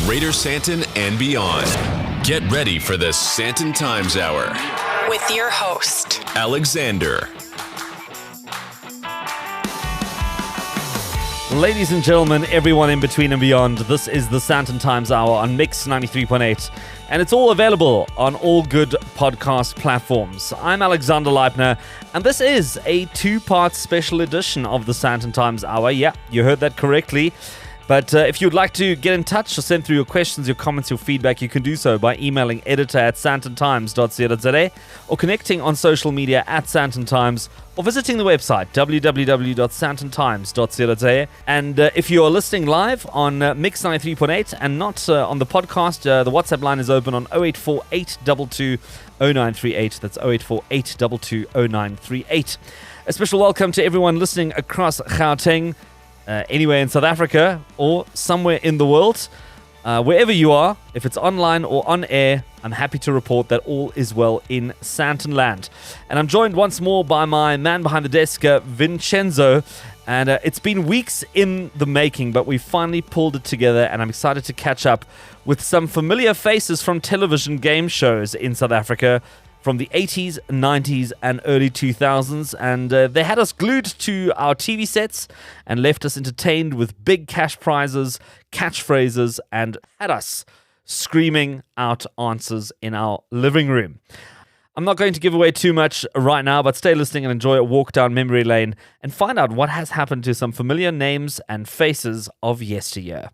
Greater Sandton and beyond. Get ready for the Sandton Times Hour with your host, Alexander. Ladies and gentlemen, everyone in between and beyond, this is the Sandton Times Hour on Mix 93.8, and it's all available on all good podcast platforms. I'm Alexander Leipner, and this is a two-part special edition of the Sandton Times Hour. Yeah, you heard that correctly. But if you'd like to get in touch or send through your questions, your comments, your feedback, you can do so by emailing editor@sandtontimes.co.za or connecting on social media @Sandton Times or visiting the website www.sandtontimes.co.za. And if you are listening live on Mix 93.8 and not on the podcast, the WhatsApp line is open on 0848220938. That's 0848220938. A special welcome to everyone listening across Gauteng, anywhere in South Africa or somewhere in the world. Wherever you are, if it's online or on air, I'm happy to report that all is well in Sandton land. And I'm joined once more by my man behind the desk, Vincenzo. And it's been weeks in the making, but we finally pulled it together, and I'm excited to catch up with some familiar faces from television game shows in South Africa from the 80s, 90s, and early 2000s. And they had us glued to our TV sets and left us entertained with big cash prizes, catchphrases, and had us screaming out answers in our living room. I'm not going to give away too much right now, but stay listening and enjoy a walk down memory lane and find out what has happened to some familiar names and faces of yesteryear.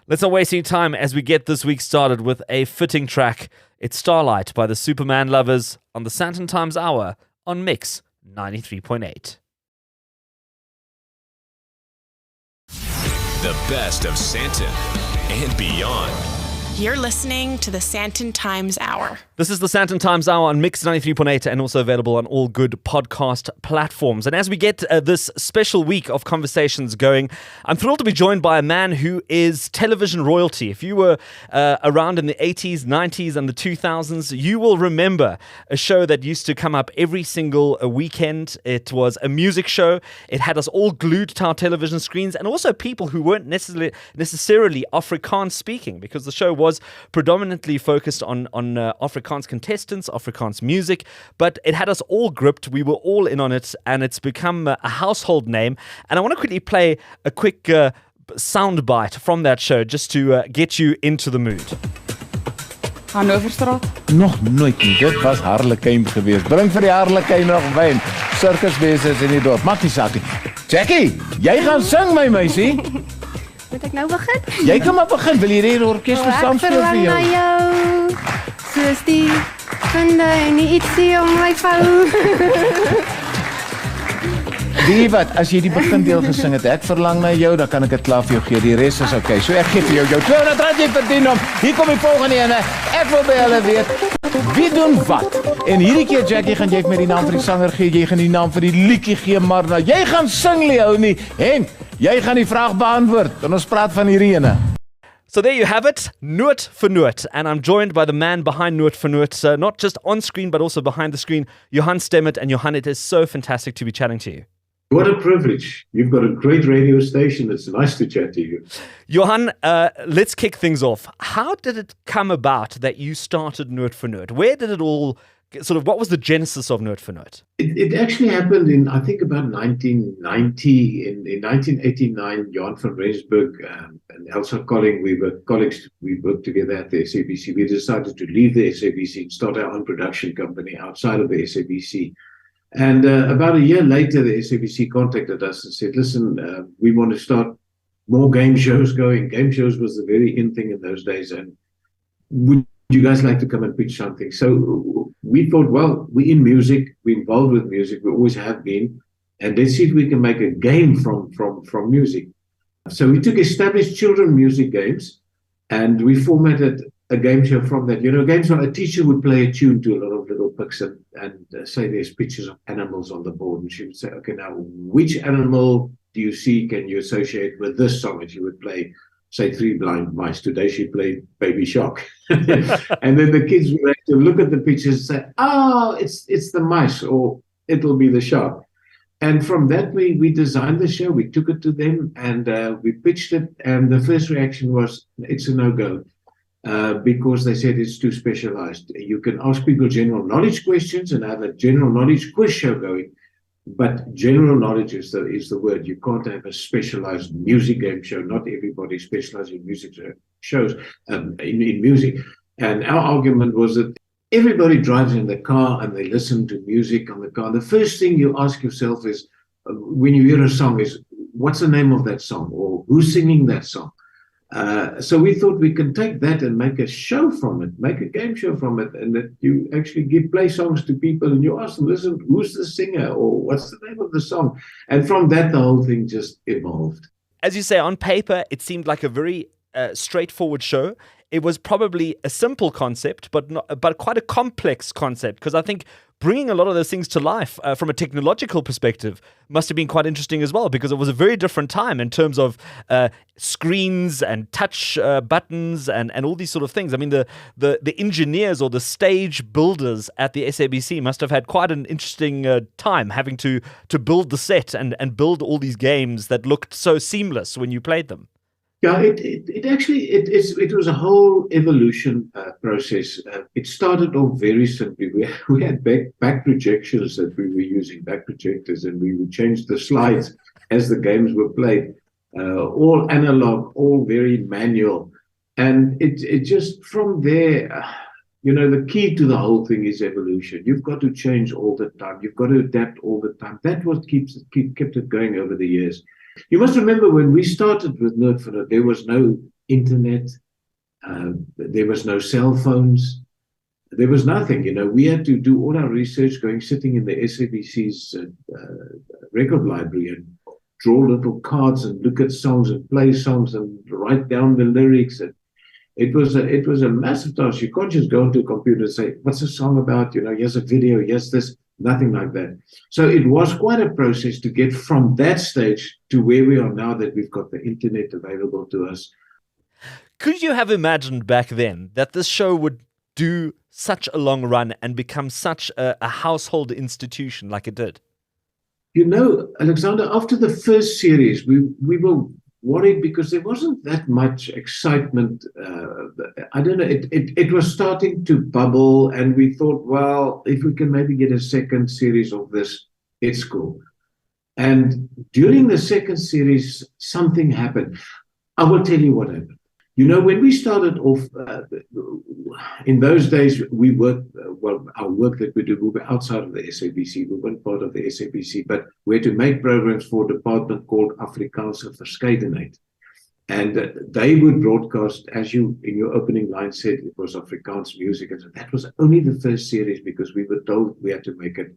Let's not waste any time as we get this week started with a fitting track. It's Starlight by the Superman Lovers on the Sandton Times Hour on Mix 93.8. The best of Sandton and beyond. You're listening to the Sandton Times Hour. This is the Sandton Times Hour on Mix 93.8 and also available on all good podcast platforms. And as we get this special week of conversations going, I'm thrilled to be joined by a man who is television royalty. If you were around in the 80s, 90s, and the 2000s, you will remember a show that used to come up every single weekend. It was a music show. It had us all glued to our television screens, and also people who weren't necessarily Afrikaans speaking, because the show was predominantly focused on Afrikaans contestants, Afrikaans music, but it had us all gripped. We were all in on it, and it's become a household name. And I want to quickly play a quick soundbite from that show just to get you into the mood. Hannoverstraat? Nog nooit nie. Dit was Harlekyn geweest. Bring vir die Harlekyn nog wyn. Sirkuswese is in die dorp. Maak nie saak nie. Jackie, jy gaan sing my meisie. Moet ek nou begin? Jy kan maar begin. Wil jy die orkes saam speel vir jou? Ek verlang na jou, soos die vinde en die ietsie om my vou. Wie wat, as jy die begindeel gesing het, ek verlang na jou, dan kan ek dit klaar vir jou gee. Die res is okay. So ek gee vir jou jou 200 rand jy verdien hom. Hier kom die volgende ene. Ek wil by hulle weet, wie doen wat? En hierdie keer, Jackie, gaan jy vir my die naam van die sanger gee, jy gaan die naam van die liedjie gee, maar nou, jy gaan sing, Leonie. Henk, jy gaan die vraag beantwoord. En ons praat van hierdie ene. So there you have it, Noot Vir Noot. And I'm joined by the man behind Noot Vir Noot, not just on screen, but also behind the screen, Johan Stemmet. And Johan, it is so fantastic to be chatting to you. What a privilege. You've got a great radio station. It's nice to chat to you. Johan, let's kick things off. How did it come about that you started Noot Vir Noot? Where did it all, what was the genesis of Noot Vir Noot? It actually happened in, I think, about 1990. In 1989, Johan van Rensburg and Elsa Colling, we were colleagues. We worked together at the SABC. We decided to leave the SABC and start our own production company outside of the SABC. And about a year later, the SABC contacted us and said, listen, we want to start more game shows going. Game shows was the very in thing in those days. And would you guys like to come and pitch something? So we thought, well, we're in music. We're involved with music. We always have been. And let's see if we can make a game from music. So we took established children music games and we formatted a game show from that. You know, games where a teacher would play a tune to a lot of little pigs and say there's pictures of animals on the board. And she would say, okay, now which animal do you see can you associate with this song? And she would play, say, Three Blind Mice. Today she played Baby Shark. And then the kids would have to look at the pictures and say, oh, it's the mice or it'll be the shark. And from that, we designed the show. We took it to them and we pitched it. And the first reaction was, it's a no-go. Because they said it's too specialized. You can ask people general knowledge questions and have a general knowledge quiz show going. But general knowledge is the word. You can't have a specialized music game show. Not everybody specializes in music shows, in music. And our argument was that everybody drives in the car and they listen to music on the car. The first thing you ask yourself is, when you hear a song, is what's the name of that song, or who's singing that song? So we thought we can take that and make a show from it, make a game show from it, and that you actually play songs to people and you ask them, listen, who's the singer, or what's the name of the song? And from that, the whole thing just evolved. As you say, on paper, it seemed like a very straightforward show. It was probably a simple concept, but quite a complex concept, because I think bringing a lot of those things to life from a technological perspective must have been quite interesting as well, because it was a very different time in terms of screens and touch buttons and all these sort of things. I mean, the engineers or the stage builders at the SABC must have had quite an interesting time having to build the set and build all these games that looked so seamless when you played them. Yeah, it was a whole evolution process. It started off very simply. We had back projections that we were using, back projectors, and we would change the slides as the games were played. All analog, all very manual, and it just from there. The key to the whole thing is evolution. You've got to change all the time. You've got to adapt all the time. That's what kept it going over the years. You must remember when we started with Noot Vir Noot, there was no internet, there was no cell phones, there was nothing. We had to do all our research sitting in the SABC's record library and draw little cards and look at songs and play songs and write down the lyrics. And it was a massive task. You can't just go into a computer and say, what's the song about? Here's a video, here's this. Nothing like that. So it was quite a process to get from that stage to where we are now, that we've got the internet available to us. Could you have imagined back then that this show would do such a long run and become such a household institution like it did? Alexander, after the first series, we were worried because there wasn't that much excitement. I don't know, it was starting to bubble, and we thought, well, if we can maybe get a second series of this, it's cool. And during the second series, something happened. I will tell you what happened. When we started off, in those days, we worked, our work that we do, we were outside of the SABC. We weren't part of the SABC, but we had to make programs for a department called Afrikaanse Verskeidenheid. And they would broadcast, as you, in your opening line said, it was Afrikaans music. And so that was only the first series, because we were told we had to make it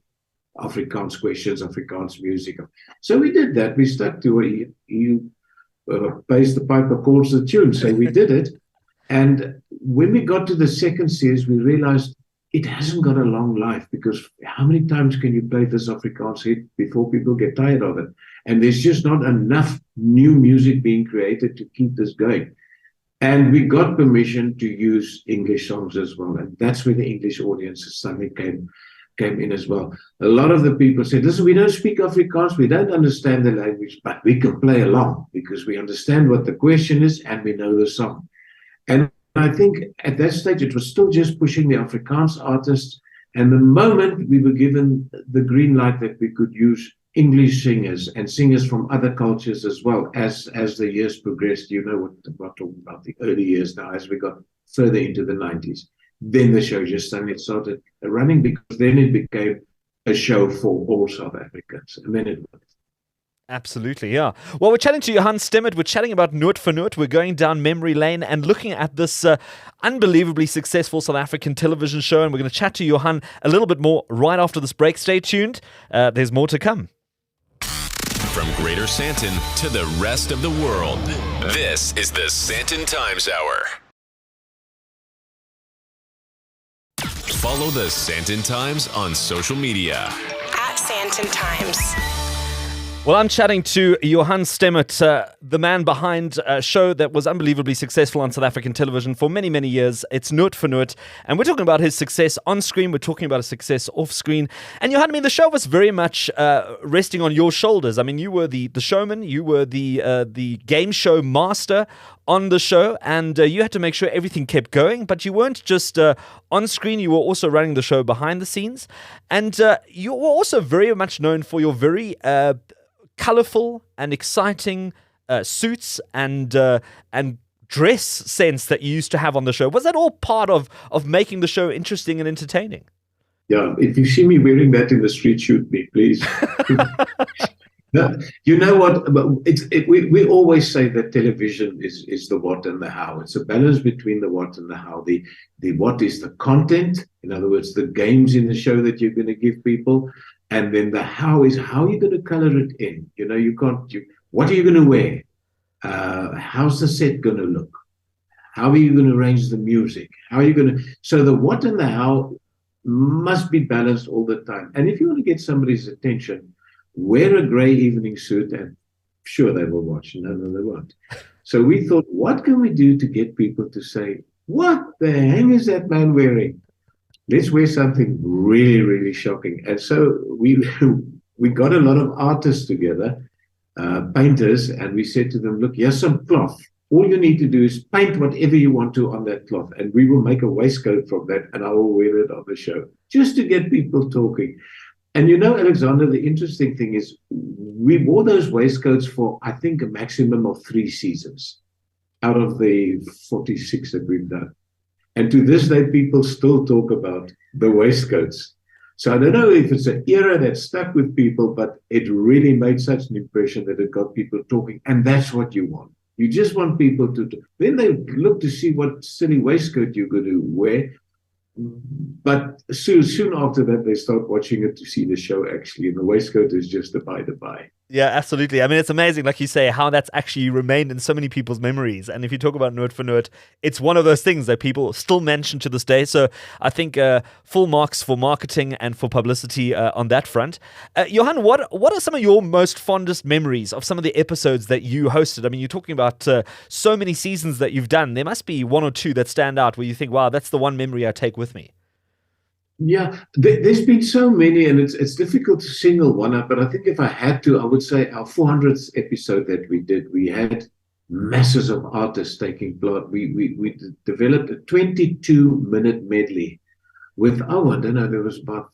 Afrikaans questions, Afrikaans music. So we did that. We stuck to it. You pays the piper, calls the tune. So we did it. And when we got to the second series, we realized it hasn't got a long life, because how many times can you play this Afrikaans hit before people get tired of it? And there's just not enough new music being created to keep this going. And we got permission to use English songs as well. And that's where the English audiences suddenly came in as well. A lot of the people said, listen, we don't speak Afrikaans, we don't understand the language, but we can play along because we understand what the question is and we know the song. And I think at that stage, it was still just pushing the Afrikaans artists. And the moment we were given the green light that we could use English singers and singers from other cultures as well, as the years progressed, what I'm talking about, the early years now, as we got further into the 90s. Then the show just suddenly started running, because then it became a show for all South Africans. And then it worked. Absolutely, yeah. Well, we're chatting to Johan Stemmet. We're chatting about Noot Vir Noot. We're going down memory lane and looking at this unbelievably successful South African television show. And we're going to chat to Johan a little bit more right after this break. Stay tuned. There's more to come. From Greater Sandton to the rest of the world, this is the Sandton Times Hour. Follow the Sandton Times on social media. At Sandton Times. Well, I'm chatting to Johan Stemmet, the man behind a show that was unbelievably successful on South African television for many, many years. It's Noot Vir Noot. And we're talking about his success on screen. We're talking about his success off screen. And Johan, I mean, the show was very much resting on your shoulders. I mean, you were the showman. You were the game show master on the show. And you had to make sure everything kept going. But you weren't just on screen. You were also running the show behind the scenes. And you were also very much known for your very colorful and exciting suits and dress sense that you used to have on the show. Was that all part of making the show interesting and entertaining? Yeah, if you see me wearing that in the street, shoot me, please. No, you know what? We always say that television is the what and the how. It's a balance between the what and the how. The what is the content, in other words, the games in the show that you're going to give people. And then the how is how you're going to color it in. You know, what are you going to wear? How's the set going to look? How are you going to arrange the music? How are you going to... So the what and the how must be balanced all the time. And if you want to get somebody's attention, wear a gray evening suit and sure they will watch. No, they won't. So we thought, what can we do to get people to say, what the hell is that man wearing? Let's wear something really, really shocking. And so we got a lot of artists together, painters, and we said to them, look, here's some cloth. All you need to do is paint whatever you want to on that cloth, and we will make a waistcoat from that, and I will wear it on the show, just to get people talking. And you know, Alexander, the interesting thing is we wore those waistcoats for, I think, a maximum of 3 seasons out of the 46 that we've done. And to this day, people still talk about the waistcoats. So I don't know if it's an era that stuck with people, but it really made such an impression that it got people talking. And that's what you want. You just want people to... Then they look to see what silly waistcoat you're going to wear. But soon after that, they start watching it to see the show, actually. And the waistcoat is just a by-the-by. Yeah, absolutely. I mean, it's amazing, like you say, how that's actually remained in so many people's memories. And if you talk about Noot Vir Noot, it's one of those things that people still mention to this day. So I think full marks for marketing and for publicity on that front. Johan, what are some of your most fondest memories of some of the episodes that you hosted? I mean, you're talking about so many seasons that you've done. There must be one or two that stand out where you think, wow, that's the one memory I take with me. Yeah, there's been so many, and it's difficult to single one up. But I think if I had to, I would say our 400th episode that we did, we had masses of artists taking part. We developed a 22-minute medley with, I don't know, there was about,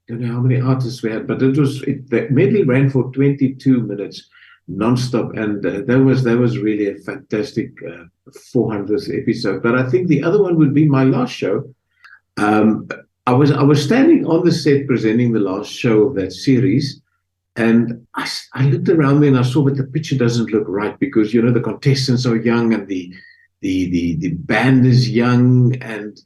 I don't know how many artists we had, but the medley ran for 22 minutes nonstop, and that was really a fantastic 400th episode. But I think the other one would be my last show. I was standing on the set presenting the last show of that series, and I looked around me and I saw that the picture doesn't look right because, you know, the contestants are young and the band is young and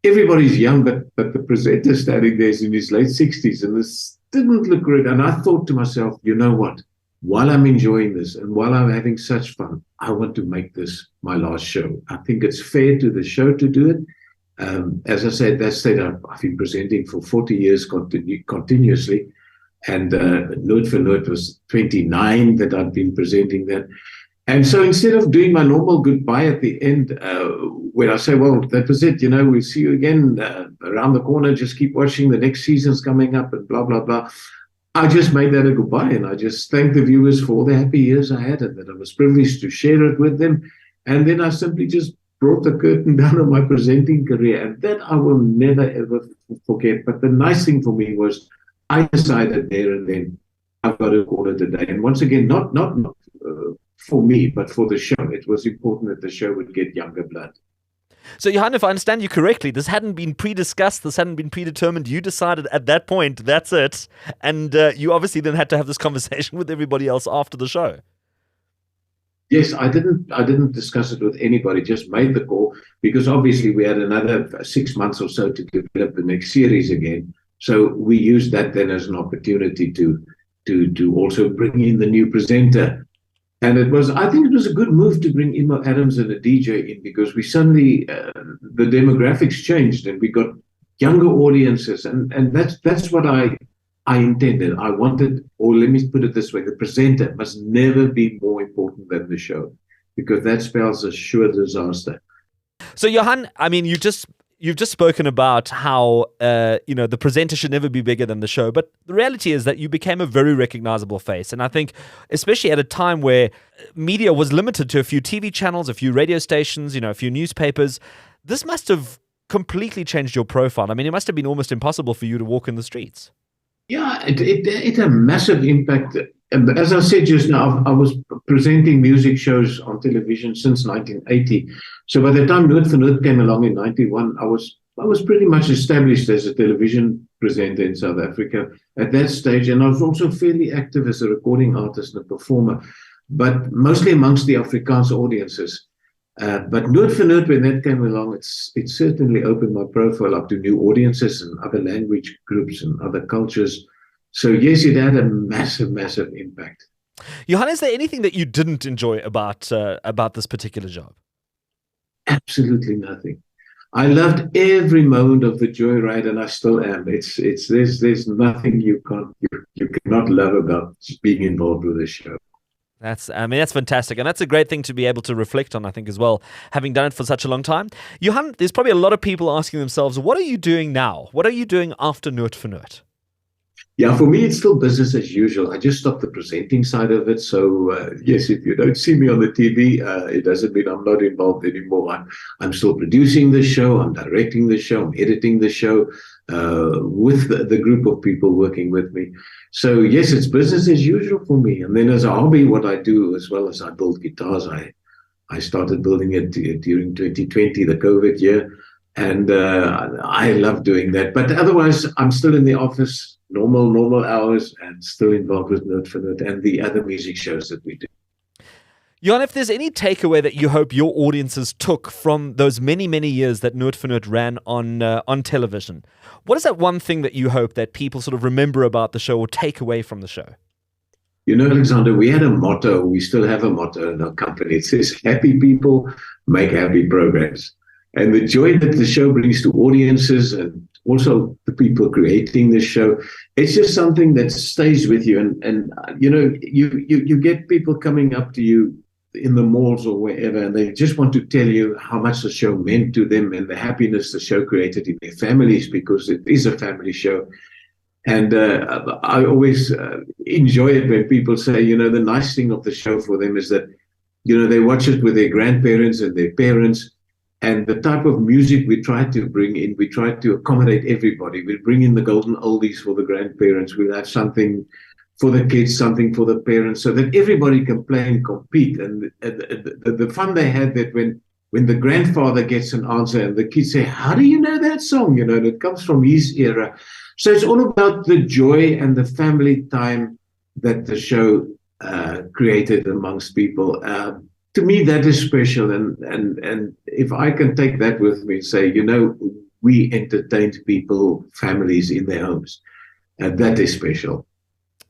everybody's young, but the presenter standing there is in his late 60s, and this didn't look good. And I thought to myself, you know what? While I'm enjoying this and while I'm having such fun, I want to make this my last show. I think it's fair to the show to do it. As I said, that state I've been presenting for 40 years continuously, and Noot Vir Noot was 29 that I've been presenting that. And so instead of doing my normal goodbye at the end, where I say, well, that was it, you know, we'll see you again around the corner, just keep watching, the next season's coming up and blah, blah, blah. I just made that a goodbye, and I just thanked the viewers for all the happy years I had and that I was privileged to share it with them. And then I simply just brought the curtain down on my presenting career, and that I will never ever forget. But the nice thing for me was I decided there and then I've got to call it a day. And once again, not for me, but for the show. It was important that the show would get younger blood. So, Johan, if I understand you correctly, this hadn't been pre-discussed, this hadn't been predetermined. You decided at that point, that's it. And you obviously then had to have this conversation with everybody else after the show. Yes, I didn't discuss it with anybody, just made the call, because obviously we had another 6 months or so to develop the next series again. So we used that then as an opportunity to also bring in the new presenter. And I think it was a good move to bring Imo Adams and a DJ in, because we suddenly, the demographics changed and we got younger audiences. And that's what I I intended. I wanted, or let me put it this way, the presenter must never be more important than the show, because that spells a sure disaster. So, Johan, I mean, you've just spoken about how the presenter should never be bigger than the show, but the reality is that you became a very recognizable face, and I think especially at a time where media was limited to a few TV channels, a few radio stations, a few newspapers, this must have completely changed your profile. I mean, it must have been almost impossible for you to walk in the streets. Yeah, it had a massive impact. As I said just now, I was presenting music shows on television since 1980. So by the time Noot Vir Noot came along in 91, I was pretty much established as a television presenter in South Africa at that stage. And I was also fairly active as a recording artist and a performer, but mostly amongst the Afrikaans audiences. But Noot Vir Noot, when that came along, it certainly opened my profile up to new audiences and other language groups and other cultures. So yes, it had a massive, massive impact. Johan, is there anything that you didn't enjoy about this particular job? Absolutely nothing. I loved every moment of the joyride, and I still am. There's nothing you cannot love about being involved with a show. That's fantastic. And that's a great thing to be able to reflect on, I think, as well, having done it for such a long time. Johan, there's probably a lot of people asking themselves, what are you doing now? What are you doing after Noot Vir Noot? Yeah, for me, it's still business as usual. I just stopped the presenting side of it. So, yes, if you don't see me on the TV, it doesn't mean I'm not involved anymore. I'm still producing the show. I'm directing the show. I'm editing the show with the group of people working with me. So, yes, it's business as usual for me. And then as a hobby, what I do as well as I build guitars, I started building it during 2020, the COVID year. And I love doing that. But otherwise, I'm still in the office, normal hours, and still involved with Noot Vir Noot and the other music shows that we do. Johan, if there's any takeaway that you hope your audiences took from those many, many years that Noot Vir Noot ran on television, what is that one thing that you hope that people sort of remember about the show or take away from the show? You know, Alexander, we had a motto. We still have a motto in our company. It says, happy people make happy programs. And the joy that the show brings to audiences and also the people creating the show, it's just something that stays with you. And you get people coming up to you in the malls or wherever, and they just want to tell you how much the show meant to them and the happiness the show created in their families, because it is a family show. And I always enjoy it when people say, the nice thing of the show for them is that, they watch it with their grandparents and their parents. And the type of music we try to bring in, we try to accommodate everybody. We bring in the golden oldies for the grandparents. We'll have something for the kids, something for the parents, so that everybody can play and compete. And the fun they had that when the grandfather gets an answer and the kids say, how do you know that song? And it comes from his era. So it's all about the joy and the family time that the show created amongst people. To me, that is special, and if I can take that with me and say, we entertained people, families in their homes, and that is special.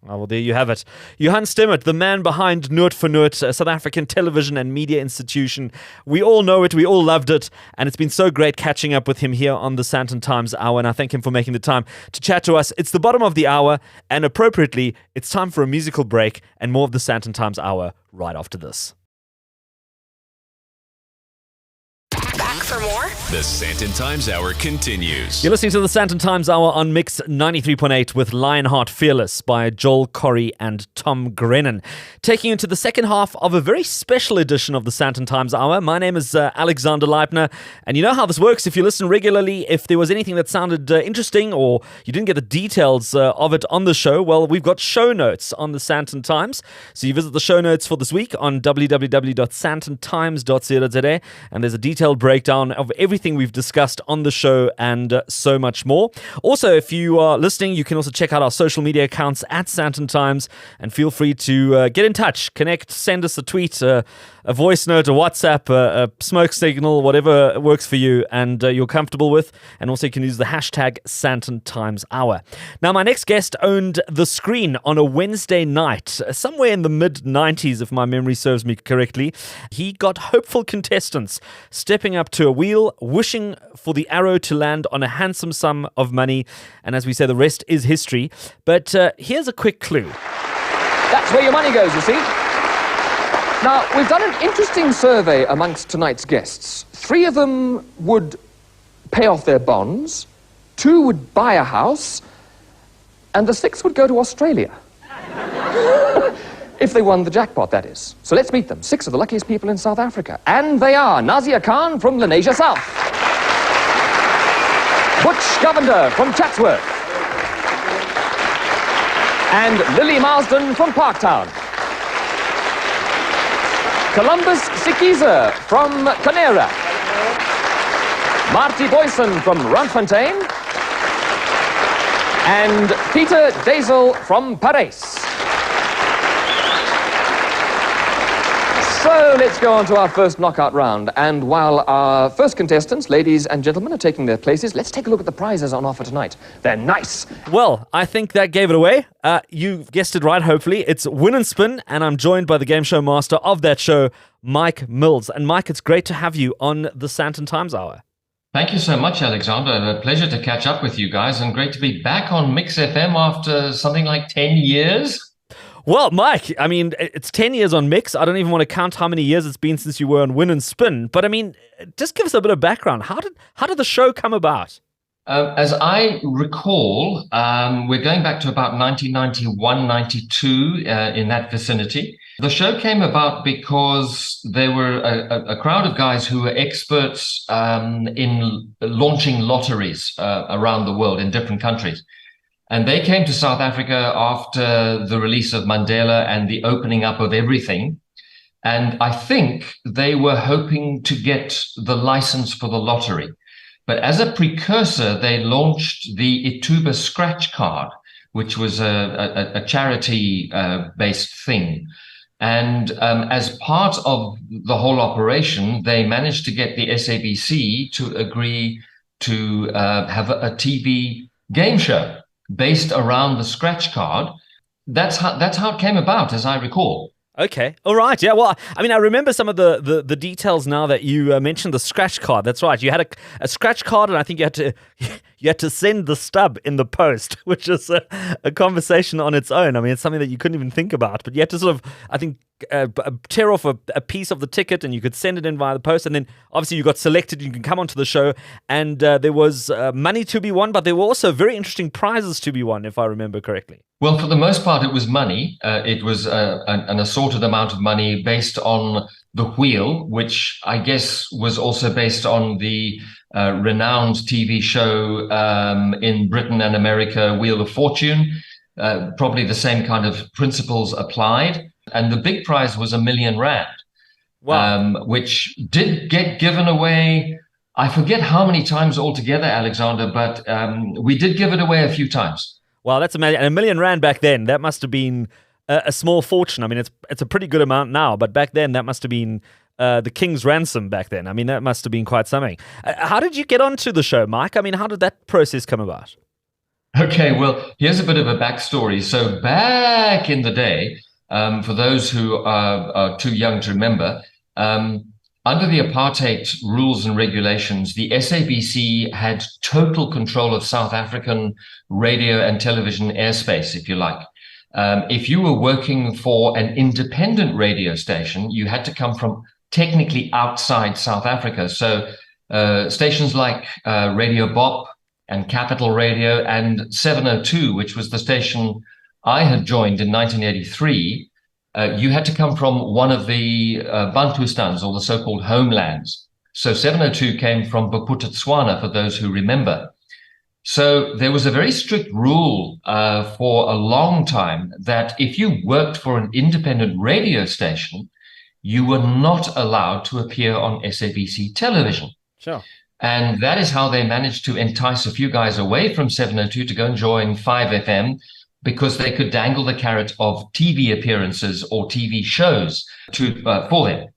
Oh, well, there you have it. Johan Stemmet, the man behind Noot Vir Noot, a South African television and media institution. We all know it, we all loved it, and it's been so great catching up with him here on the Sandton Times Hour, and I thank him for making the time to chat to us. It's the bottom of the hour, and appropriately, it's time for a musical break, and more of the Sandton Times Hour right after this. For more, the Sandton Times Hour continues. You're listening to the Sandton Times Hour on Mix 93.8 with Lionheart Fearless by Joel Corey and Tom Grennan. Taking you into the second half of a very special edition of the Sandton Times Hour. My name is Alexander Leipner, and you know how this works. If you listen regularly, if there was anything that sounded interesting or you didn't get the details of it on the show, well, we've got show notes on the Sandton Times. So you visit the show notes for this week on www.sandtontimes.co.za, and there's a detailed breakdown of everything we've discussed on the show and so much more. Also, if you are listening, you can also check out our social media accounts at Sandton Times, and feel free to get in touch, connect, send us a tweet, a voice note, a WhatsApp, a smoke signal, whatever works for you and you're comfortable with. And also you can use the hashtag Sandton Times Hour. Now, my next guest owned the screen on a Wednesday night, somewhere in the mid-90s, if my memory serves me correctly. He got hopeful contestants stepping up to a wheel, wishing for the arrow to land on a handsome sum of money. And as we say, the rest is history. But here's a quick clue. That's where your money goes, you see. Now, we've done an interesting survey amongst tonight's guests. 3 of them would pay off their bonds, 2 would buy a house, and the 6th would go to Australia. If they won the jackpot, that is. So let's meet them. 6 of the luckiest people in South Africa. And they are Nazia Khan from Lenasia South, Butch Govender from Chatsworth, and Lily Marsden from Parktown. Columbus Sikiza from Canera. Marty Boyson from Randfontein. And Peter Dazel from Paris. So let's go on to our first knockout round. And while our first contestants, ladies and gentlemen, are taking their places, let's take a look at the prizes on offer tonight. They're nice. Well, I think that gave it away. You guessed it right, hopefully. It's Win and Spin, and I'm joined by the game show master of that show, Mike Mills. And Mike, it's great to have you on the Sandton Times Hour. Thank you so much, Alexander. A pleasure to catch up with you guys, and great to be back on Mix FM after something like 10 years. Well, Mike, I mean, it's 10 years on Mix. I don't even want to count how many years it's been since you were on Win and Spin. But I mean, just give us a bit of background. How did the show come about? As I recall, we're going back to about 1991, 92, in that vicinity. The show came about because there were a crowd of guys who were experts in launching lotteries around the world in different countries. And they came to South Africa after the release of Mandela and the opening up of everything. And I think they were hoping to get the license for the lottery. But as a precursor, they launched the Ituba scratch card, which was a charity-based thing. And as part of the whole operation, they managed to get the SABC to agree to have a TV game show based around the scratch card. That's how it came about, as I recall. Okay. All right. Yeah. Well, I mean, I remember some of the details now that you mentioned the scratch card. That's right. You had a scratch card, and I think you had to send the stub in the post, which is a conversation on its own. I mean, it's something that you couldn't even think about, but you had to sort of, I think, tear off a piece of the ticket, and you could send it in via the post. And then obviously you got selected. You can come onto the show, and there was money to be won, but there were also very interesting prizes to be won, if I remember correctly. Well, for the most part, it was money. It was an assorted amount of money based on the wheel, which I guess was also based on the renowned TV show in Britain and America, Wheel of Fortune. Probably the same kind of principles applied. And the big prize was R1 million. Wow. Which did get given away. I forget how many times altogether, Alexander, but we did give it away a few times. Wow, that's amazing. And R1 million back then, that must have been a small fortune. I mean, it's a pretty good amount now, but back then that must have been the king's ransom back then. I mean, that must have been quite something. How did you get onto the show, Mike? I mean, how did that process come about? Okay, well, here's a bit of a backstory. So back in the day, for those who are too young to remember, under the apartheid rules and regulations, the SABC had total control of South African radio and television airspace, if you like. If you were working for an independent radio station, you had to come from technically outside South Africa. So stations like Radio Bop and Capital Radio and 702, which was the station I had joined in 1983, you had to come from one of the Bantustans, or the so-called homelands. So 702 came from Bophuthatswana, for those who remember. So there was a very strict rule for a long time that if you worked for an independent radio station, you were not allowed to appear on SABC television. Sure. And that is how they managed to entice a few guys away from 702 to go and join 5FM, because they could dangle the carrot of TV appearances or TV shows for them.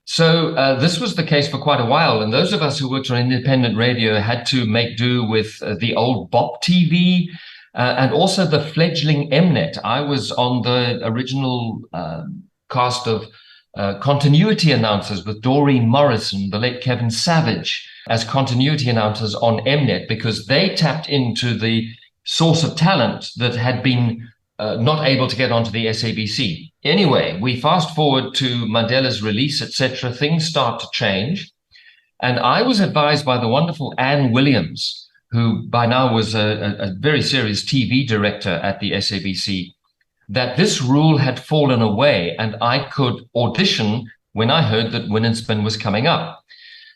So this was the case for quite a while. And those of us who worked on independent radio had to make do with the old Bop TV and also the fledgling Mnet. I was on the original cast of continuity announcers with Doreen Morrison, the late Kevin Savage, as continuity announcers on Mnet, because they tapped into the source of talent that had been not able to get onto the SABC. Anyway, we fast forward to Mandela's release, etc. Things start to change. And I was advised by the wonderful Anne Williams, who by now was a very serious TV director at the SABC, that this rule had fallen away and I could audition when I heard that Win and Spin was coming up.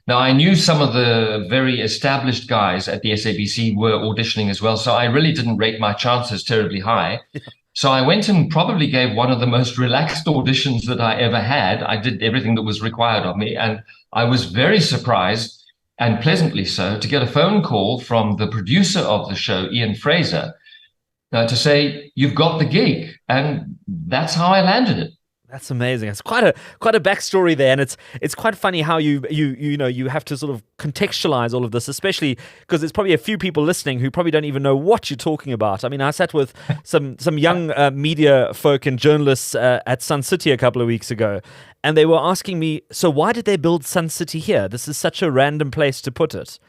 Now, I knew some of the very established guys at the SABC were auditioning as well, so I really didn't rate my chances terribly high. So I went and probably gave one of the most relaxed auditions that I ever had. I did everything that was required of me, and I was very surprised, and pleasantly so, to get a phone call from the producer of the show, Ian Fraser, to say, "You've got the gig." And that's how I landed it. That's amazing. It's quite a backstory there, and it's quite funny how you have to sort of contextualize all of this, especially because there's probably a few people listening who probably don't even know what you're talking about. I mean, I sat with some young media folk and journalists at Sun City a couple of weeks ago, and they were asking me, so why did they build Sun City here? This is such a random place to put it.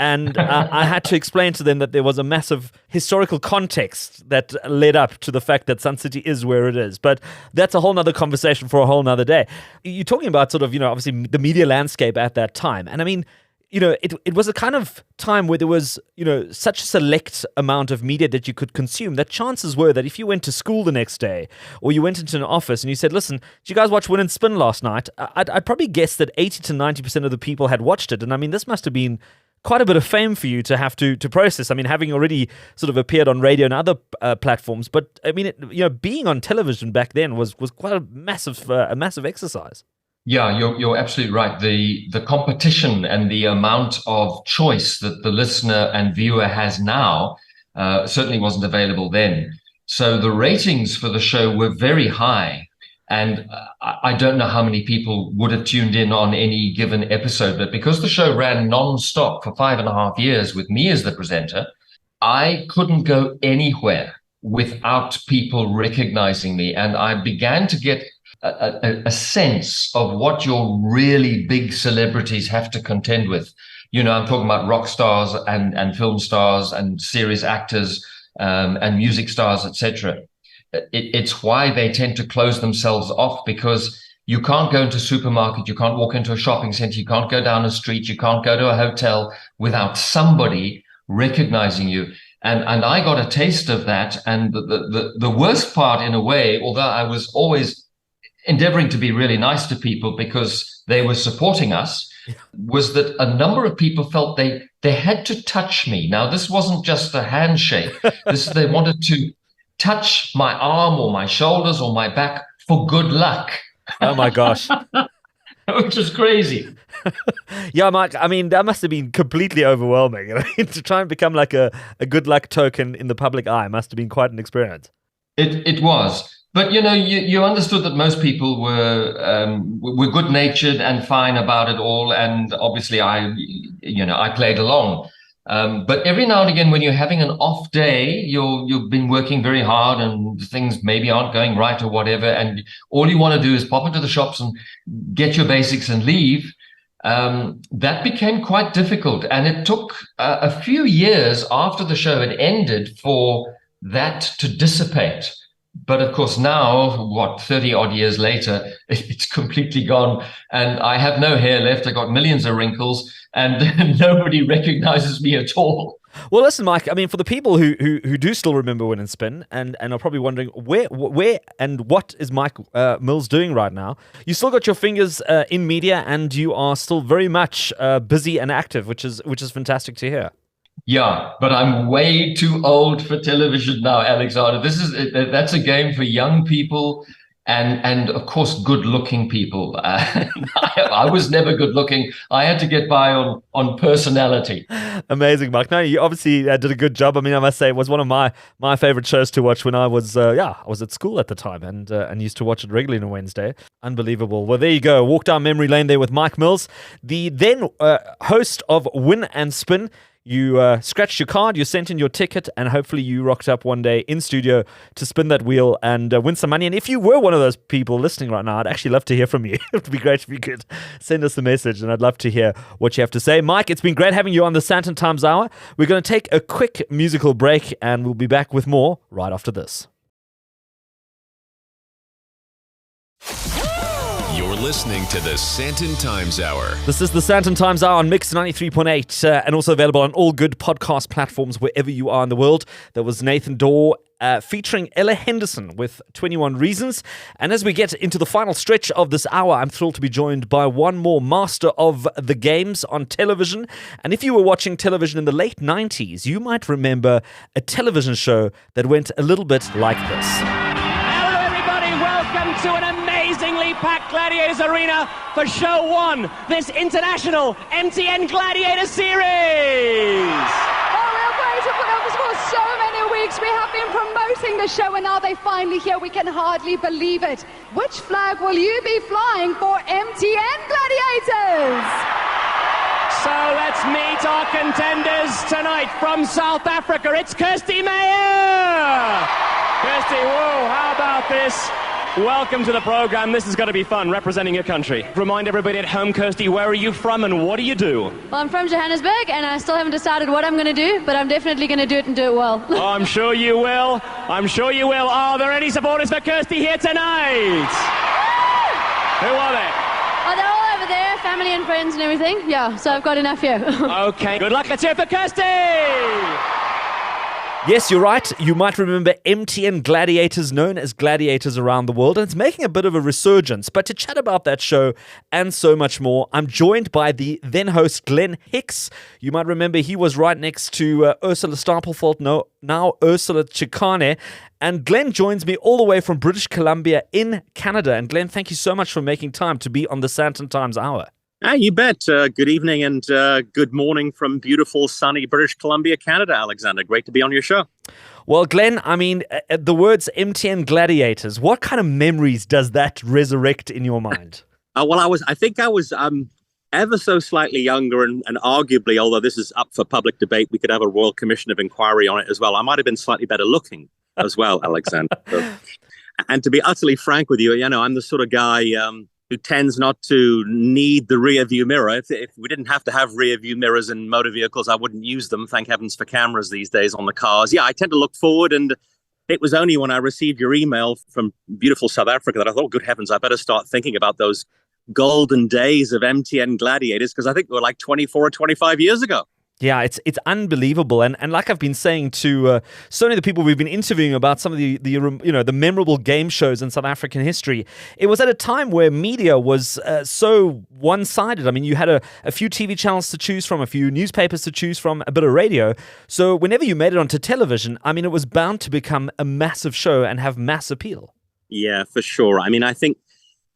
And I had to explain to them that there was a massive historical context that led up to the fact that Sun City is where it is. But that's a whole nother conversation for a whole nother day. You're talking about sort of, obviously the media landscape at that time. And I mean, it was a kind of time where there was, such a select amount of media that you could consume that chances were that if you went to school the next day or you went into an office and you said, listen, did you guys watch Win and Spin last night? I'd probably guess that 80 to 90% of the people had watched it. And I mean, this must have been quite a bit of fame for you to have to process. I mean, having already sort of appeared on radio and other platforms, but I mean, being on television back then was quite a massive exercise. Yeah, you're absolutely right. The competition and the amount of choice that the listener and viewer has now certainly wasn't available then. So the ratings for the show were very high. And I don't know how many people would have tuned in on any given episode, but because the show ran non-stop for 5.5 years with me as the presenter, I couldn't go anywhere without people recognizing me. And I began to get a sense of what your really big celebrities have to contend with. I'm talking about rock stars and film stars and serious actors and music stars, etc. It's why they tend to close themselves off, because you can't go into a supermarket, you can't walk into a shopping center, you can't go down a street, you can't go to a hotel without somebody recognizing you. And I got a taste of that. And the worst part, in a way, although I was always endeavoring to be really nice to people because they were supporting us, was that a number of people felt they had to touch me. Now, this wasn't just a handshake. They wanted to touch my arm or my shoulders or my back for good luck. Oh my gosh. Which is crazy. Yeah, Mike, I mean, that must have been completely overwhelming. To try and become like a good luck token in the public eye must have been quite an experience. It was. But, you understood that most people were good-natured and fine about it all. And obviously I played along. But every now and again, when you're having an off day, you've been working very hard and things maybe aren't going right or whatever, and all you want to do is pop into the shops and get your basics and leave. That became quite difficult, and it took a few years after the show had ended for that to dissipate. But of course now, 30 odd years later, it's completely gone, and I have no hair left. I got millions of wrinkles, and nobody recognizes me at all. Well, listen, Mike, I mean, for the people who do still remember Win and Spin and are probably wondering where and what is Mike Mills doing right now, you still got your fingers in media and you are still very much busy and active, which is fantastic to hear. Yeah, but I'm way too old for television now, Alexander. That's a game for young people and of course, good-looking people. I was never good-looking. I had to get by on personality. Amazing, Mike. No, you obviously did a good job. I mean, I must say, it was one of my favorite shows to watch when I was at school at the time and used to watch it regularly on a Wednesday. Unbelievable. Well, there you go. Walk down memory lane there with Mike Mills, the then host of Win and Spin. You scratched your card, you sent in your ticket, and hopefully you rocked up one day in studio to spin that wheel and win some money. And if you were one of those people listening right now, I'd actually love to hear from you. It would be great if you could send us a message, and I'd love to hear what you have to say. Mike, it's been great having you on the Sandton Times Hour. We're going to take a quick musical break, and we'll be back with more right after this. You're listening to the Sandton Times Hour. This is the Sandton Times Hour on Mix 93.8 and also available on all good podcast platforms wherever you are in the world. There was Nathan Dorr featuring Ella Henderson with 21 Reasons. And as we get into the final stretch of this hour, I'm thrilled to be joined by one more master of the games on television. And if you were watching television in the late 90s, you might remember a television show that went a little bit like this. Hello everybody, welcome to an amazingly packed Gladiators Arena for Show 1, this international MTN Gladiator series. Oh, we are going to put on this for so many weeks. We have been promoting the show and now they finally here. We can hardly believe it. Which flag will you be flying for MTN Gladiators? So let's meet our contenders tonight from South Africa. It's Kirsty Meyer. Kirsty, whoa, how about this? Welcome to the program. This is going to be fun, representing your country. Remind everybody at home, Kirsty, where are you from and what do you do? Well, I'm from Johannesburg and I still haven't decided what I'm going to do, but I'm definitely going to do it and do it well. Oh, I'm sure you will. I'm sure you will. Are there any supporters for Kirsty here tonight? Who are they? Oh, they're all over there, family and friends and everything. Yeah, so I've got enough here. Okay, good luck. Let's hear it for Kirsty. Yes, you're right. You might remember MTN Gladiators, known as Gladiators around the world, and it's making a bit of a resurgence. But to chat about that show and so much more, I'm joined by the then host Glenn Hicks. You might remember he was right next to Ursula Stapelfeld, now Ursula Chikane. And Glenn joins me all the way from British Columbia in Canada. And Glenn, thank you so much for making time to be on the Sandton Times Hour. You bet. Good evening and good morning from beautiful, sunny British Columbia, Canada, Alexander. Great to be on your show. Well, Glenn, I mean, the words MTN Gladiators, what kind of memories does that resurrect in your mind? I think I was ever so slightly younger and arguably, although this is up for public debate, we could have a Royal Commission of Inquiry on it as well. I might have been slightly better looking as well, Alexander. And to be utterly frank with you, I'm the sort of guy who tends not to need the rear view mirror. If we didn't have to have rear view mirrors in motor vehicles, I wouldn't use them. Thank heavens for cameras these days on the cars. Yeah, I tend to look forward. And it was only when I received your email from beautiful South Africa that I thought, oh, good heavens, I better start thinking about those golden days of MTN Gladiators, because I think they were like 24 or 25 years ago. Yeah, it's unbelievable, and like I've been saying to so many of the people we've been interviewing about some of the memorable game shows in South African history. It was at a time where media was so one-sided. I mean, you had a few TV channels to choose from, a few newspapers to choose from, a bit of radio. So whenever you made it onto television, I mean, it was bound to become a massive show and have mass appeal. Yeah, for sure. I mean, I think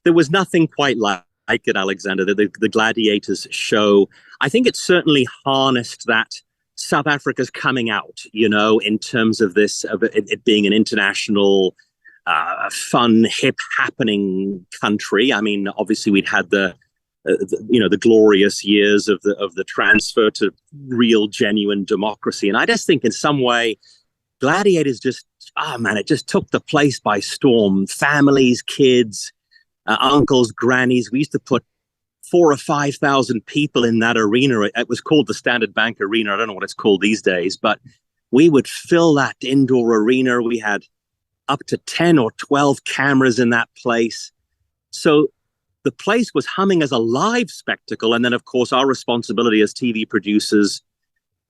there was nothing quite like it, Alexander, the Gladiators show. I think it certainly harnessed that South Africa's coming out, in terms of this, of it being an international, fun, hip, happening country. I mean, obviously we'd had the glorious years of the transfer to real, genuine democracy. And I just think in some way, Gladiators it just took the place by storm. Families, kids, uncles, grannies. We used to put 4,000 or 5,000 people in that arena. It was called the Standard Bank Arena. I don't know what it's called these days, but we would fill that indoor arena. We had up to 10 or 12 cameras in that place. So the place was humming as a live spectacle. And then, of course, our responsibility as TV producers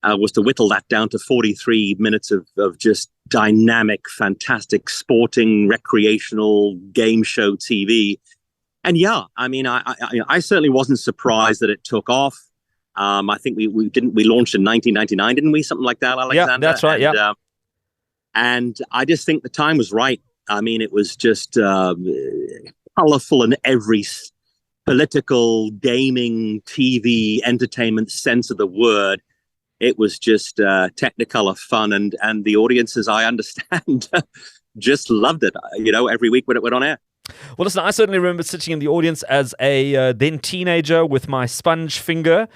was to whittle that down to 43 minutes of just dynamic, fantastic, sporting, recreational game show TV. And yeah, I mean, I certainly wasn't surprised that it took off. I think we launched in 1999, didn't we? Something like that, Alexander. Yeah, that's right. Yeah. And I just think the time was right. I mean, it was just colorful in every political, gaming, TV, entertainment sense of the word. It was just technicolor fun, and the audiences, I understand, just loved it. Every week when it went on air. Well, listen, I certainly remember sitting in the audience as a then teenager with my sponge finger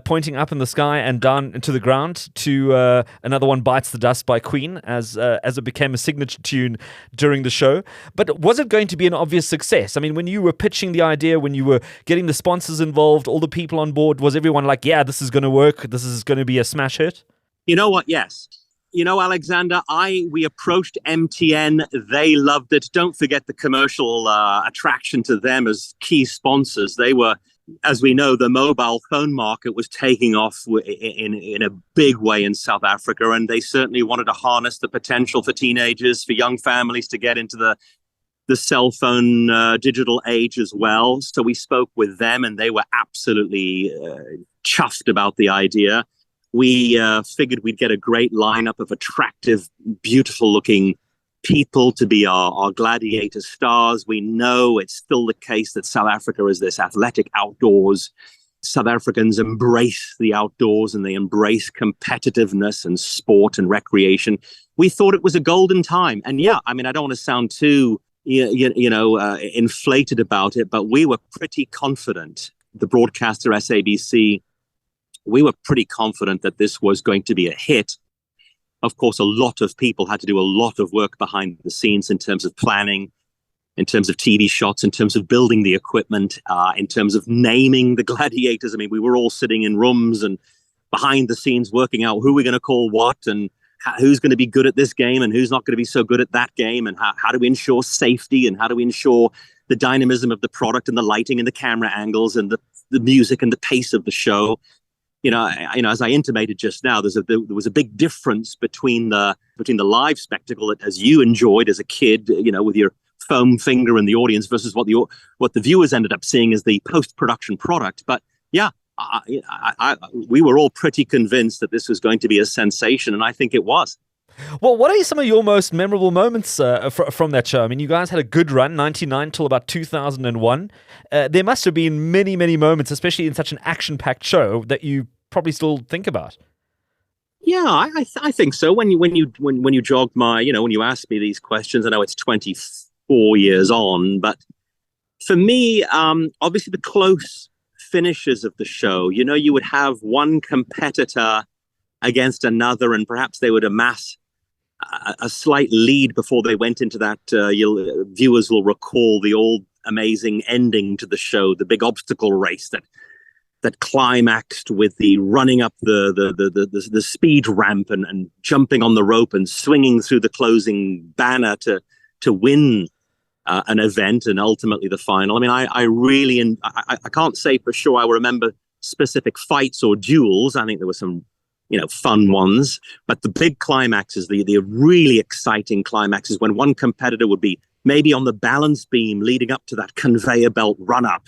pointing up in the sky and down into the ground to another one, Bites the Dust by Queen, as it became a signature tune during the show. But was it going to be an obvious success? I mean, when you were pitching the idea, when you were getting the sponsors involved, all the people on board, was everyone like, yeah, this is going to work, this is going to be a smash hit? You know what? Yes. You know, Alexander, we approached MTN. They loved it. Don't forget the commercial attraction to them as key sponsors. They were, as we know, the mobile phone market was taking off in a big way in South Africa. And they certainly wanted to harness the potential for teenagers, for young families to get into the cell phone digital age as well. So we spoke with them and they were absolutely chuffed about the idea. We figured we'd get a great lineup of attractive, beautiful-looking people to be our gladiator stars. We know it's still the case that South Africa is this athletic outdoors. South Africans embrace the outdoors and they embrace competitiveness and sport and recreation. We thought it was a golden time. And yeah, I mean, I don't want to sound too, inflated about it, but we were pretty confident. The broadcaster SABC, we were pretty confident that this was going to be a hit. Of course, a lot of people had to do a lot of work behind the scenes in terms of planning, in terms of TV shots, in terms of building the equipment, in terms of naming the gladiators. I mean, we were all sitting in rooms and behind the scenes working out who we're going to call what and who's going to be good at this game and who's not going to be so good at that game, and how do we ensure safety and how do we ensure the dynamism of the product and the lighting and the camera angles and the music and the pace of the show. You know, as I intimated just now, there was a big difference between the live spectacle that, as you enjoyed as a kid, you know, with your foam finger in the audience, versus what the viewers ended up seeing as the post-production product. But yeah, we were all pretty convinced that this was going to be a sensation, and I think it was. Well, what are some of your most memorable moments from that show? I mean, you guys had a good run, 99 till about 2001. There must have been many, many moments, especially in such an action-packed show, that you probably still think about. Yeah, I think so. When you jogged my, when you asked me these questions, I know it's 24 years on, but for me, obviously the close finishes of the show, you would have one competitor against another, and perhaps they would amass a slight lead before they went into that. Viewers will recall the old amazing ending to the show, the big obstacle race that climaxed with the running up the speed ramp and jumping on the rope and swinging through the closing banner to win an event and ultimately the final. I mean, I can't say for sure I remember specific fights or duels. I think there were some fun ones, but the big climaxes, the really exciting climaxes, when one competitor would be maybe on the balance beam leading up to that conveyor belt run up,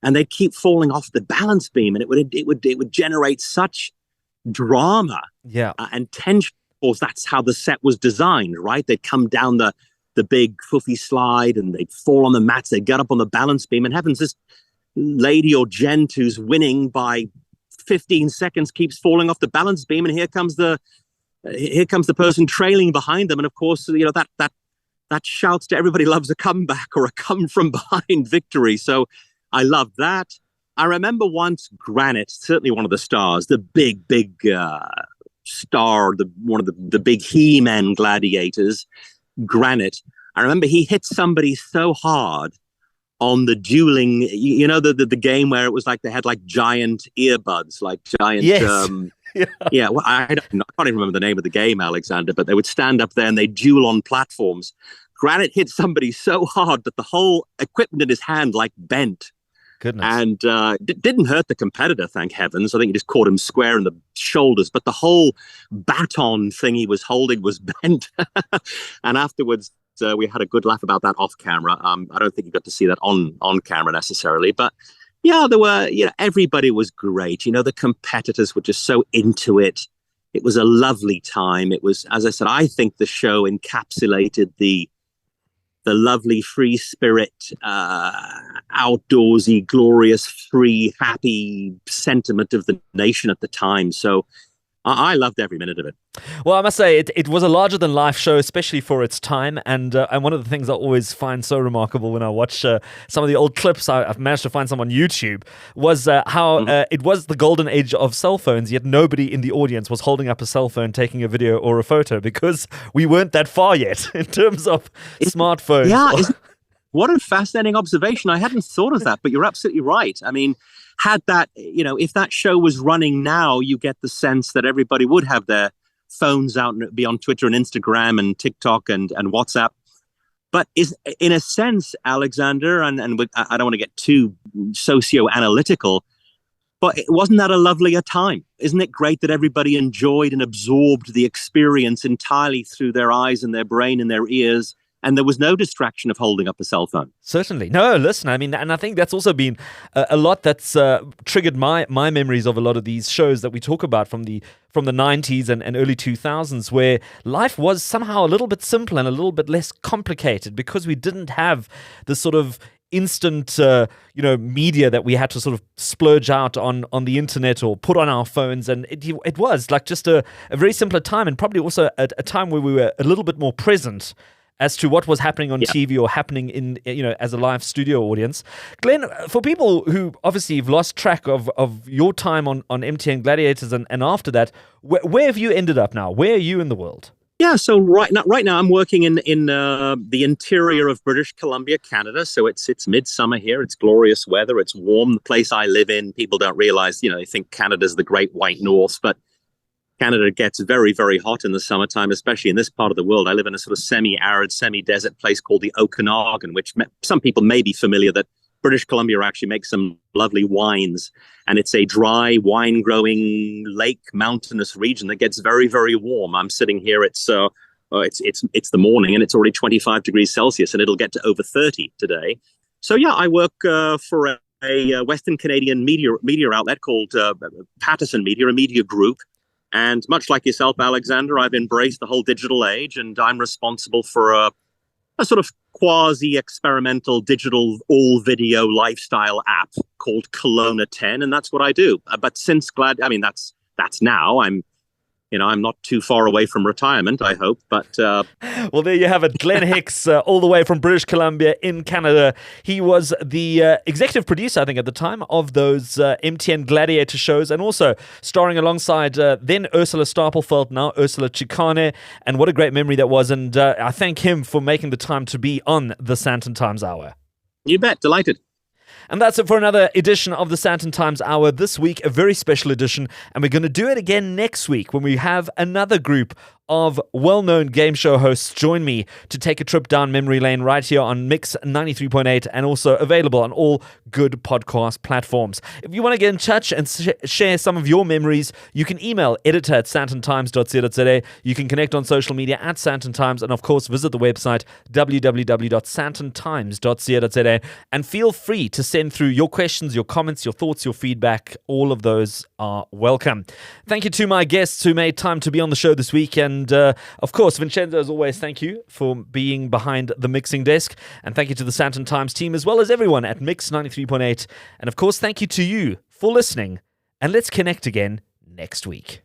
and they'd keep falling off the balance beam, and it would generate such drama, and tension. Of course, that's how the set was designed, right? They'd come down the big foofy slide, and they'd fall on the mats. They'd get up on the balance beam, and heavens, this lady or gent who's winning by 15 seconds keeps falling off the balance beam, and here comes the person trailing behind them, and of course, that shouts to everybody loves a comeback or a come from behind victory. So I loved that. I remember once Granite, certainly one of the stars, the big star, one of the big He-Man gladiators, Granite. I remember he hit somebody so hard on the dueling, the game where it was like they had like giant earbuds, like giant. Yes. Yeah. Well, I can't even remember the name of the game, Alexander, but they would stand up there and they duel on platforms. Granite hit somebody so hard that the whole equipment in his hand like bent. Goodness. And didn't hurt the competitor, thank heavens. I think he just caught him square in the shoulders, but the whole baton thing he was holding was bent. And afterwards, we had a good laugh about that off camera. I don't think you got to see that on camera necessarily, but yeah, there were, everybody was great. The competitors were just so into it. It was a lovely time. It was, as I said, I think the show encapsulated the lovely free spirit, outdoorsy, glorious, free, happy sentiment of the nation at the time. So I loved every minute of it. Well, I must say, it was a larger-than-life show, especially for its time. And one of the things I always find so remarkable when I watch some of the old clips I've managed to find some on YouTube was how it was the golden age of cell phones, yet nobody in the audience was holding up a cell phone, taking a video or a photo, because we weren't that far yet in terms of smartphones. Yeah, what a fascinating observation. I hadn't thought of that, but you're absolutely right. I mean, had that, if that show was running now, you get the sense that everybody would have their phones out and be on Twitter and Instagram and TikTok and WhatsApp. But in a sense, Alexander, and I don't want to get too socio-analytical, but wasn't that a lovelier time? Isn't it great that everybody enjoyed and absorbed the experience entirely through their eyes and their brain and their ears? And there was no distraction of holding up a cell phone. Certainly. No, listen, I mean, and I think that's also been a lot that's triggered my memories of a lot of these shows that we talk about from the 90s and early 2000s, where life was somehow a little bit simpler and a little bit less complicated because we didn't have the sort of instant media that we had to sort of splurge out on the internet or put on our phones. And it was like just a very simpler time, and probably also a time where we were a little bit more present as to what was happening on TV or happening in, as a live studio audience. Glenn, for people who obviously have lost track of your time on MTN Gladiators and after that, where have you ended up now? Where are you in the world? Yeah, so right now I'm working in the interior of British Columbia, Canada. So it's midsummer here. It's glorious weather. It's warm. The place I live in, people don't realize, they think Canada's the Great White North, but Canada gets very, very hot in the summertime, especially in this part of the world. I live in a sort of semi-arid, semi-desert place called the Okanagan, which some people may be familiar that British Columbia actually makes some lovely wines. And it's a dry, wine-growing, lake, mountainous region that gets very, very warm. I'm sitting here, it's the morning, and it's already 25 degrees Celsius, and it'll get to over 30 today. So yeah, I work for a Western Canadian media outlet called Patterson Media, a media group. And much like yourself, Alexander, I've embraced the whole digital age, and I'm responsible for a sort of quasi-experimental digital all-video lifestyle app called Kelowna 10, and that's what I do. But since that's now. I'm not too far away from retirement, I hope. But well, there you have it. Glenn Hicks, all the way from British Columbia in Canada. He was the executive producer, I think, at the time of those MTN Gladiator shows, and also starring alongside then Ursula Stapelfeld, now Ursula Chikane. And what a great memory that was. And I thank him for making the time to be on the Sandton Times Hour. You bet. Delighted. And that's it for another edition of the Sandton Times Hour. This week, a very special edition. And we're going to do it again next week when we have another group of well-known game show hosts join me to take a trip down memory lane right here on Mix 93.8 and also available on all good podcast platforms. If you want to get in touch and share some of your memories, you can email editor@sandtontimes.co.za. You can connect on social media @Sandton Times, and of course visit the website www.sandtontimes.co.za, and feel free to send through your questions, your comments, your thoughts, your feedback. All of those are welcome. Thank you to my guests who made time to be on the show this week. And of course, Vincenzo, as always, thank you for being behind the mixing desk. And thank you to the Sandton Times team, as well as everyone at Mix 93.8. And of course, thank you to you for listening. And let's connect again next week.